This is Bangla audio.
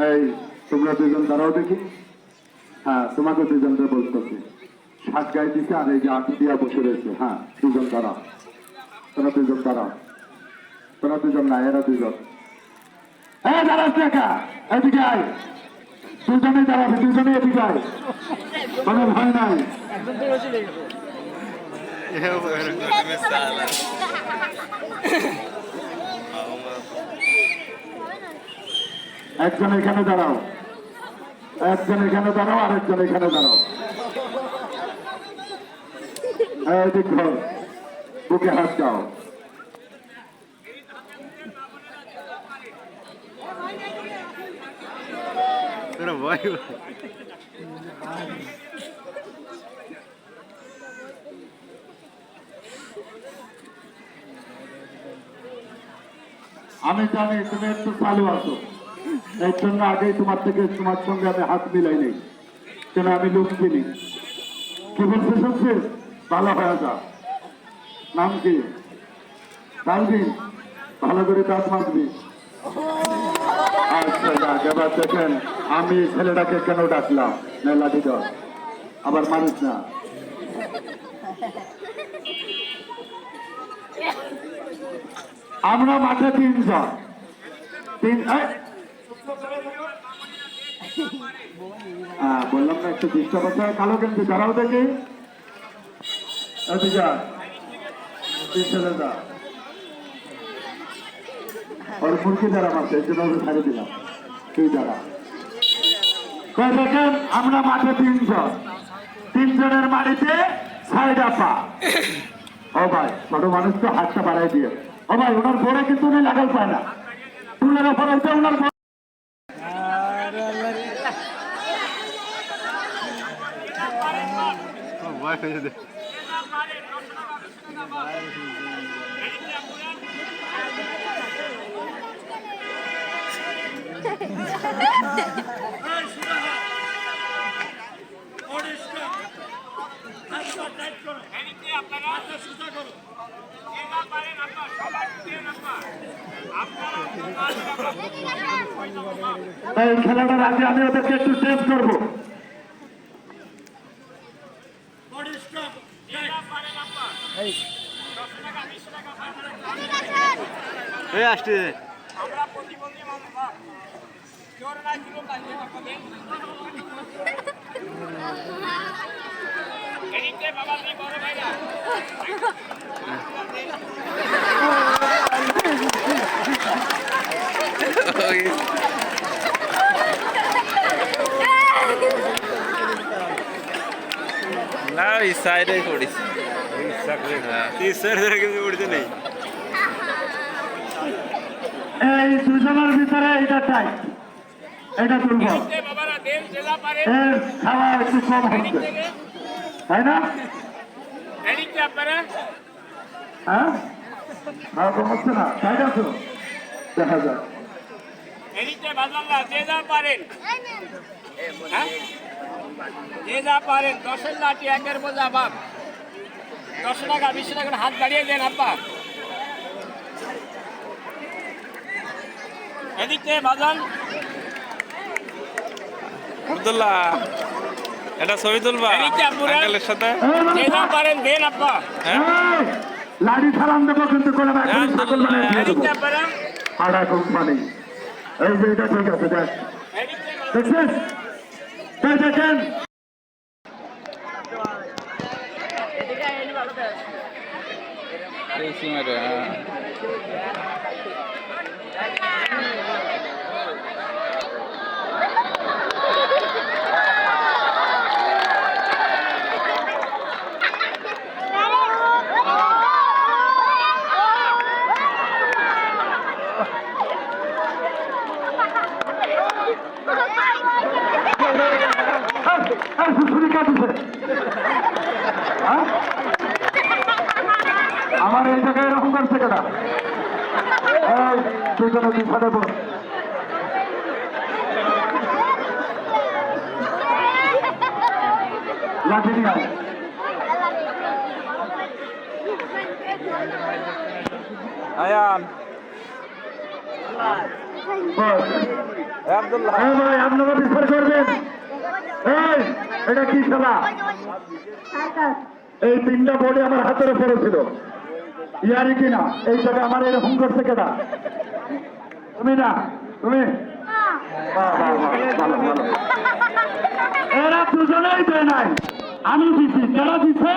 এই তোমরা দুজন দাঁড়াও দেখি। হ্যাঁ, তোমাকে দুজনকে বলতেছি, শাক গায়ে দিচ্ছে আর এই যে আটি দিয়া বসে রয়েছে। হ্যাঁ, দুজন দাঁড়াও, তোরা দুজন দাঁড়াও, তোরা দুজন না, এরা দুজন। হ্যাঁ, দাঁড়াস দেখা, এদিকে আয়, দুজনেই দাঁড়াবে, দুজনেই এদিকে আয়, কোনো ভয় নাই। একজন এখানে দাঁড়াও, একজন এখানে দাঁড়াও, আরেকজন এখানে দাঁড়াও। এদিক ধর, বুকে হাত দাও। আমি জানি তুমি একটু চালু আছো, এর জন্য আগেই তোমার সঙ্গে আমি হাত মিলাই নেই, কেন আমি লোক চিনি। কি বলছে শুনছিস? ভালো হয়ে যা। নাম কি? কালবি, ভালো করে দাঁত মারবি। আচ্ছা যাক, এবার দেখেন আমি ছেলেটাকে কেন ডাকলাম। লাঠি ধর, আবার মারিস না। আমরা মাঠে তিনজন, বললাম না একটু ডিস্টার্ব আছে। কালো কিন্তু দাঁড়াও দেখি, ওর মুরগি দ্বারা মারছে, এই জন্য ওকে ছাড়ে দিলাম। তুই দাঁড়া। দেখেন আমরা মাঠে তিনজন, তিনজনের বাড়িতে সাইড আপা। ও ভাই, ছোট মানুষ তো হাতটা বাড়াই দিয়ে। ও ভাই, ওনার বড় কিন্তু উনি লাগাল পায় না, তুলের ওপর হইতে ওনার এই খেলাটার আগে আমি ওদেরকে একটু টেস্ট করবো। আসছে না সাইডে পড়িস কিন্তু পড়তে নেই। এই দুজনের ভিতরে এটা চাই, এটা তুলব, এর খাওয়া একটু কম হচ্ছে, তাই না? হ্যাঁ, খাওয়া কম হচ্ছে না, তাই না? তো দেখা যাক। যে যা পারেন 10-এর লাঠি 1-এর বোঝা বাপ 10 টাকা 20 টাকা হাত বাড়িয়ে দেন আব্বা। এদিক থেকে বাজান আব্দুল্লাহ, এটা ছবি তুলবা আঙ্কেলের সাথে? যে যা পারেন দেন আব্বা। লাড়ি ছাড়ান দেবো কিন্তু করে না, সকল মানে আড়া কোম্পানি। এই যে এটা ঠিক আছে, দেখ দেখছিস, দেখেন আমার এই জায়গায় এরকম করছে কেনা? দুজনে পিছনে বল, লাঠি নিয়ে আয়ান হ্যাঁ ভাই, আপনারা বিচার করবেন। এই, এটা কি খেলা? এই তিনটা বডি আমার হাতের উপরে ছিল। ইয়ারি কিনা এই জায়গায় আমার এরকম করছে কেনা? তুমি না, তুমি? বাহ, বাহ, বাহ, ভালো, ভালো। এরা দুজনেই দেয় নাই, আমি দিছি। কেন দিছে?